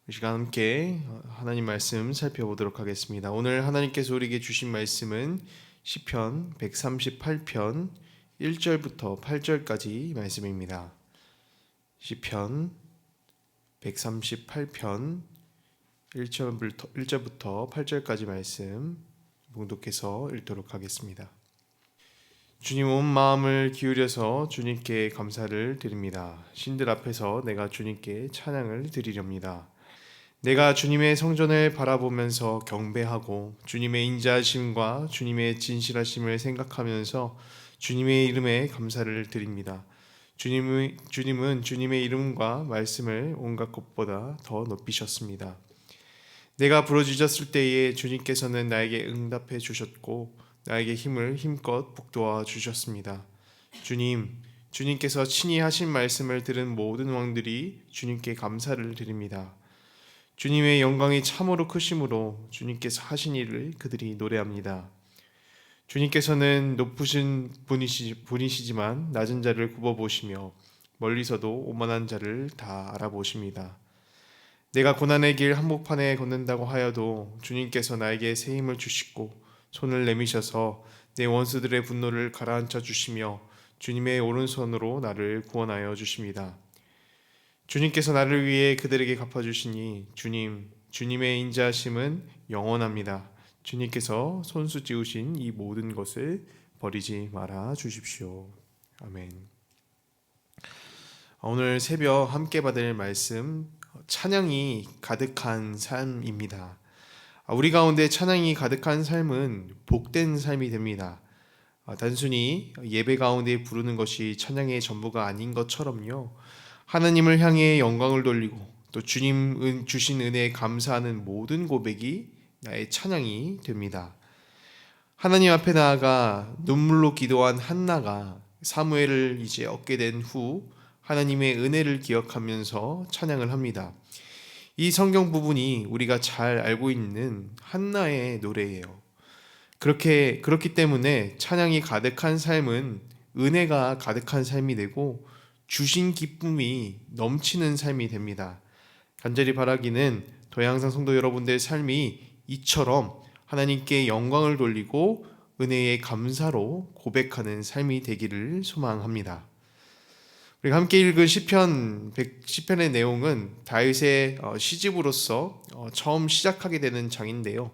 이 시간 함께 하나님 말씀 살펴보도록 하겠습니다. 오늘 하나님께서 우리에게 주신 말씀은 시편 138편 1절부터 8절까지 말씀입니다. 시편 138편 1절부터 8절까지 말씀 봉독해서 읽도록 하겠습니다. 주님, 온 마음을 기울여서 주님께 감사를 드립니다. 신들 앞에서 내가 주님께 찬양을 드리렵니다. 내가 주님의 성전을 바라보면서 경배하고 주님의 인자하심과 주님의 진실하심을 생각하면서 주님의 이름에 감사를 드립니다. 주님은 주님의 이름과 말씀을 온갖 것보다 더 높이셨습니다. 내가 부르짖었을 때에 주님께서는 나에게 응답해 주셨고 나에게 힘을 힘껏 북돋아 주셨습니다. 주님께서 친히 하신 말씀을 들은 모든 왕들이 주님께 감사를 드립니다. 주님의 영광이 참으로 크심으로 주님께서 하신 일을 그들이 노래합니다. 주님께서는 높으신 분이시지만 낮은 자를 굽어보시며 멀리서도 오만한 자를 다 알아보십니다. 내가 고난의 길 한복판에 걷는다고 하여도 주님께서 나에게 새 힘을 주시고 손을 내미셔서 내 원수들의 분노를 가라앉혀 주시며 주님의 오른손으로 나를 구원하여 주십니다. 주님께서 나를 위해 그들에게 갚아주시니 주님의 인자하심은 영원합니다. 주님께서 손수 지으신 이 모든 것을 버리지 말아 주십시오. 아멘. 오늘 새벽 함께 받을 말씀, 찬양이 가득한 삶입니다. 우리 가운데 찬양이 가득한 삶은 복된 삶이 됩니다. 단순히 예배 가운데 부르는 것이 찬양의 전부가 아닌 것처럼요, 하나님을 향해 영광을 돌리고 또 주님 주신 은혜에 감사하는 모든 고백이 나의 찬양이 됩니다. 하나님 앞에 나아가 눈물로 기도한 한나가 사무엘을 이제 얻게 된 후 하나님의 은혜를 기억하면서 찬양을 합니다. 이 성경 부분이 우리가 잘 알고 있는 한나의 노래예요. 그렇기 때문에 찬양이 가득한 삶은 은혜가 가득한 삶이 되고 주신 기쁨이 넘치는 삶이 됩니다. 간절히 바라기는 도양상 성도 여러분들의 삶이 이처럼 하나님께 영광을 돌리고 은혜의 감사로 고백하는 삶이 되기를 소망합니다. 우리가 함께 읽은 시편의 내용은 다윗의 시집으로서 처음 시작하게 되는 장인데요.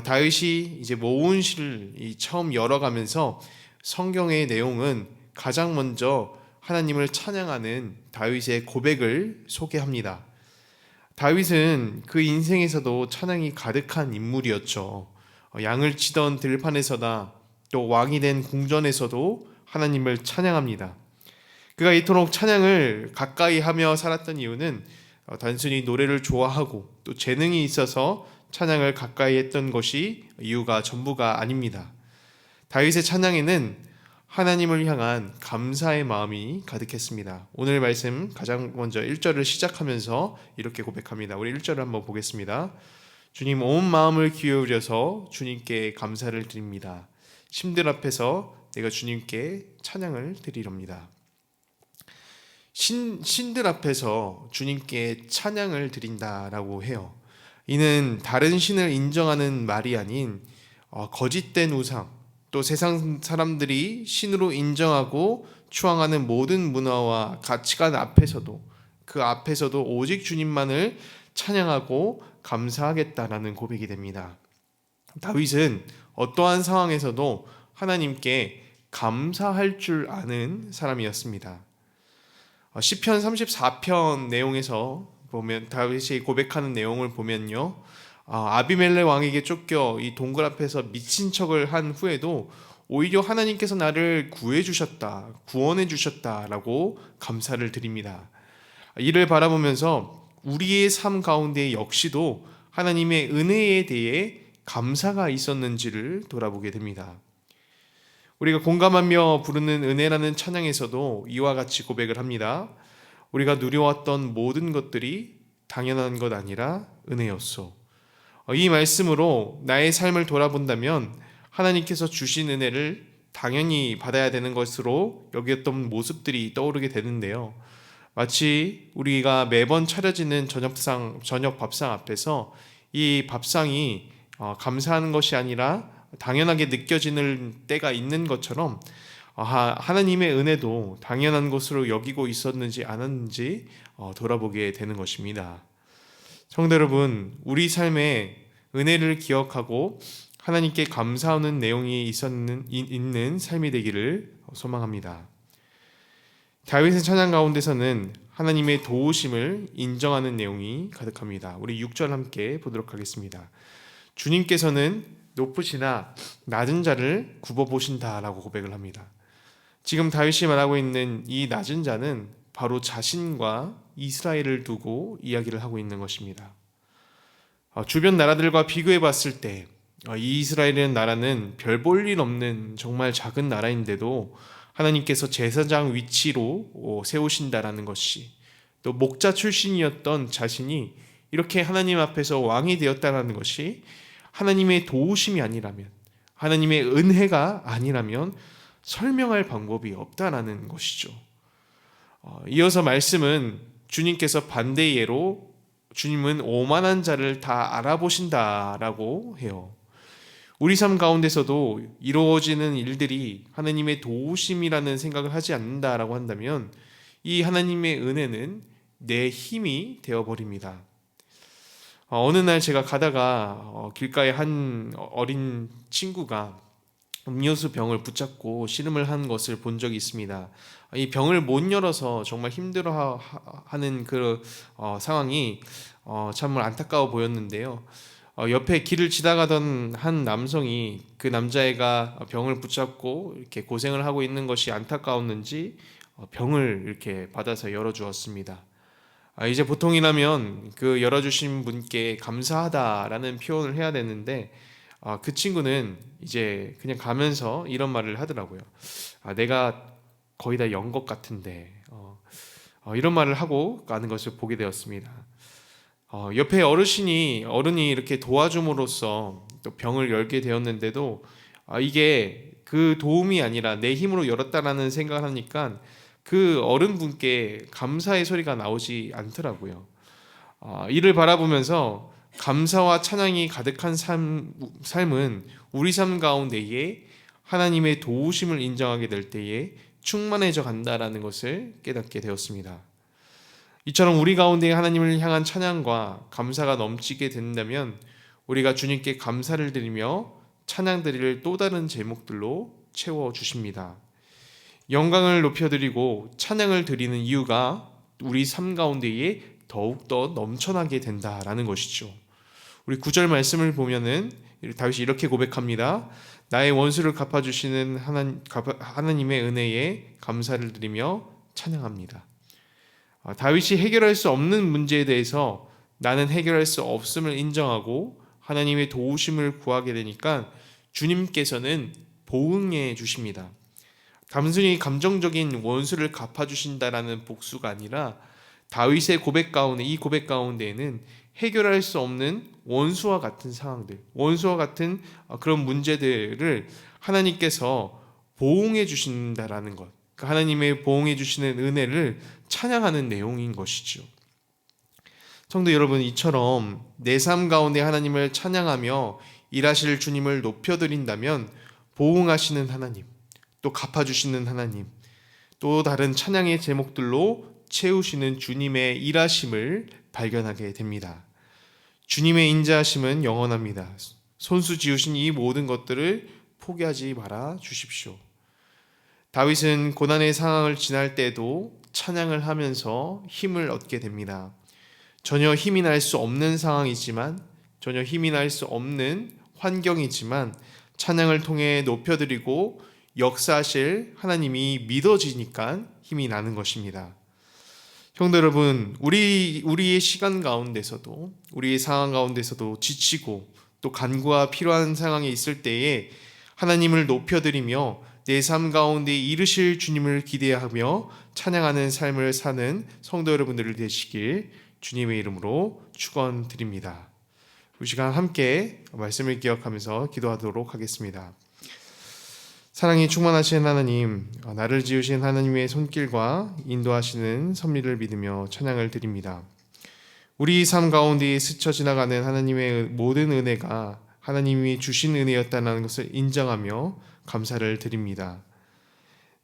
다윗이 이제 모은 시를 처음 열어가면서 성경의 내용은 가장 먼저 하나님을 찬양하는 다윗의 고백을 소개합니다. 다윗은 그 인생에서도 찬양이 가득한 인물이었죠. 양을 치던 들판에서나 또 왕이 된 궁전에서도 하나님을 찬양합니다. 그가 이토록 찬양을 가까이 하며 살았던 이유는 단순히 노래를 좋아하고 또 재능이 있어서 찬양을 가까이 했던 것이 이유가 전부가 아닙니다. 다윗의 찬양에는 하나님을 향한 감사의 마음이 가득했습니다. 오늘 말씀 가장 먼저 1절을 시작하면서 이렇게 고백합니다. 우리 1절을 한번 보겠습니다. 주님, 온 마음을 기울여서 주님께 감사를 드립니다. 신들 앞에서 내가 주님께 찬양을 드리렵니다. 신들 앞에서 주님께 찬양을 드린다라고 해요. 이는 다른 신을 인정하는 말이 아닌 거짓된 우상, 또 세상 사람들이 신으로 인정하고 추앙하는 모든 문화와 가치관 앞에서도 그 앞에서도 오직 주님만을 찬양하고 감사하겠다라는 고백이 됩니다. 다윗은 어떠한 상황에서도 하나님께 감사할 줄 아는 사람이었습니다. 시편 34편 내용에서 보면 다윗이 고백하는 내용을 보면요, 아비멜렉 왕에게 쫓겨 이 동굴 앞에서 미친 척을 한 후에도 오히려 하나님께서 나를 구해 주셨다, 구원해 주셨다라고 감사를 드립니다. 이를 바라보면서 우리의 삶 가운데 역시도 하나님의 은혜에 대해 감사가 있었는지를 돌아보게 됩니다. 우리가 공감하며 부르는 은혜라는 찬양에서도 이와 같이 고백을 합니다. 우리가 누려왔던 모든 것들이 당연한 것 아니라 은혜였소. 이 말씀으로 나의 삶을 돌아본다면 하나님께서 주신 은혜를 당연히 받아야 되는 것으로 여겼던 모습들이 떠오르게 되는데요. 마치 우리가 매번 차려지는 저녁 밥상 앞에서 이 밥상이 감사하는 것이 아니라 당연하게 느껴지는 때가 있는 것처럼 하나님의 은혜도 당연한 것으로 여기고 있었는지 않았는지 돌아보게 되는 것입니다. 성도 여러분, 우리 삶에 은혜를 기억하고 하나님께 감사하는 내용이 있는 삶이 되기를 소망합니다. 다윗의 찬양 가운데서는 하나님의 도우심을 인정하는 내용이 가득합니다. 우리 6절 함께 보도록 하겠습니다. 주님께서는 높으시나 낮은 자를 굽어보신다라고 고백을 합니다. 지금 다윗이 말하고 있는 이 낮은 자는 바로 자신과 이스라엘을 두고 이야기를 하고 있는 것입니다. 주변 나라들과 비교해 봤을 때 이 이스라엘이라는 나라는 별 볼 일 없는 정말 작은 나라인데도 하나님께서 제사장 위치로 세우신다라는 것이, 또 목자 출신이었던 자신이 이렇게 하나님 앞에서 왕이 되었다는 것이 하나님의 도우심이 아니라면, 하나님의 은혜가 아니라면 설명할 방법이 없다라는 것이죠. 이어서 말씀은 주님께서 반대 예로 주님은 오만한 자를 다 알아보신다라고 해요. 우리 삶 가운데서도 이루어지는 일들이 하나님의 도우심이라는 생각을 하지 않는다라고 한다면 이 하나님의 은혜는 내 힘이 되어버립니다. 어느 날 제가 가다가 길가에 한 어린 친구가 음료수 병을 붙잡고 씨름을 한 것을 본 적이 있습니다. 이 병을 못 열어서 정말 힘들어하는 그 상황이 정말 안타까워 보였는데요. 옆에 길을 지나가던 한 남성이 그 남자애가 병을 붙잡고 이렇게 고생을 하고 있는 것이 안타까웠는지 병을 이렇게 받아서 열어주었습니다. 이제 보통이라면 그 열어주신 분께 감사하다라는 표현을 해야 되는데 그 친구는 이제 그냥 가면서 이런 말을 하더라고요. 내가 거의 다 연 것 같은데 이런 말을 하고 가는 것을 보게 되었습니다. 옆에 어른이 이렇게 도와줌으로써 또 병을 열게 되었는데도 이게 그 도움이 아니라 내 힘으로 열었다라는 생각을 하니까 그 어른분께 감사의 소리가 나오지 않더라고요. 이를 바라보면서 감사와 찬양이 가득한 삶은 우리 삶 가운데에 하나님의 도우심을 인정하게 될 때에 충만해져 간다라는 것을 깨닫게 되었습니다. 이처럼 우리 가운데 하나님을 향한 찬양과 감사가 넘치게 된다면 우리가 주님께 감사를 드리며 찬양 드릴 또 다른 제목들로 채워주십니다. 영광을 높여드리고 찬양을 드리는 이유가 우리 삶 가운데에 더욱더 넘쳐나게 된다라는 것이죠. 우리 9절 말씀을 보면은 다윗이 이렇게 고백합니다. 나의 원수를 갚아주시는 하나님의 은혜에 감사를 드리며 찬양합니다. 다윗이 해결할 수 없는 문제에 대해서 나는 해결할 수 없음을 인정하고 하나님의 도우심을 구하게 되니까 주님께서는 보응해 주십니다. 단순히 감정적인 원수를 갚아주신다라는 복수가 아니라 다윗의 고백 가운데, 이 고백 가운데에는 해결할 수 없는 원수와 같은 상황들, 원수와 같은 그런 문제들을 하나님께서 보응해 주신다라는 것, 하나님의 보응해 주시는 은혜를 찬양하는 내용인 것이죠. 성도 여러분, 이처럼 내 삶 가운데 하나님을 찬양하며 일하실 주님을 높여드린다면 보응하시는 하나님, 또 갚아주시는 하나님, 또 다른 찬양의 제목들로 채우시는 주님의 일하심을 발견하게 됩니다. 주님의 인자하심은 영원합니다. 손수 지으신 이 모든 것들을 포기하지 말아 주십시오. 다윗은 고난의 상황을 지날 때도 찬양을 하면서 힘을 얻게 됩니다. 전혀 힘이 날 수 없는 상황이지만, 전혀 힘이 날 수 없는 환경이지만 찬양을 통해 높여드리고 역사하실 하나님이 믿어지니까 힘이 나는 것입니다. 성도 여러분, 우리의 시간 가운데서도, 우리의 상황 가운데서도 지치고 또 간구가 필요한 상황에 있을 때에 하나님을 높여드리며 내 삶 가운데 이르실 주님을 기대하며 찬양하는 삶을 사는 성도 여러분들 되시길 주님의 이름으로 축원드립니다. 이 시간 함께 말씀을 기억하면서 기도하도록 하겠습니다. 사랑이 충만하신 하나님, 나를 지으신 하나님의 손길과 인도하시는 섭리를 믿으며 찬양을 드립니다. 우리 삶 가운데 스쳐 지나가는 하나님의 모든 은혜가 하나님이 주신 은혜였다는 것을 인정하며 감사를 드립니다.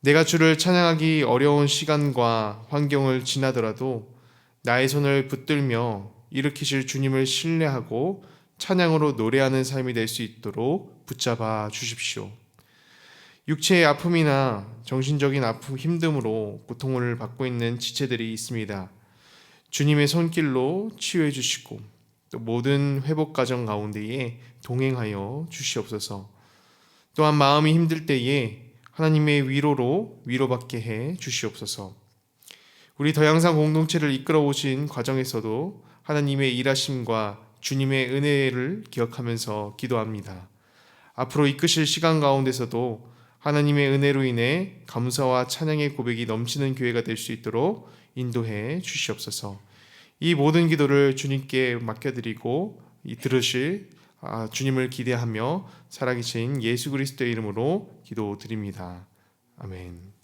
내가 주를 찬양하기 어려운 시간과 환경을 지나더라도 나의 손을 붙들며 일으키실 주님을 신뢰하고 찬양으로 노래하는 삶이 될 수 있도록 붙잡아 주십시오. 육체의 아픔이나 정신적인 아픔, 힘듦으로 고통을 받고 있는 지체들이 있습니다. 주님의 손길로 치유해 주시고 또 모든 회복 과정 가운데에 동행하여 주시옵소서. 또한 마음이 힘들 때에 하나님의 위로로 위로받게 해 주시옵소서. 우리 더양상 공동체를 이끌어 오신 과정에서도 하나님의 일하심과 주님의 은혜를 기억하면서 기도합니다. 앞으로 이끄실 시간 가운데서도 하나님의 은혜로 인해 감사와 찬양의 고백이 넘치는 교회가 될 수 있도록 인도해 주시옵소서. 이 모든 기도를 주님께 맡겨드리고 들으실 주님을 기대하며 살아계신 예수 그리스도의 이름으로 기도드립니다. 아멘.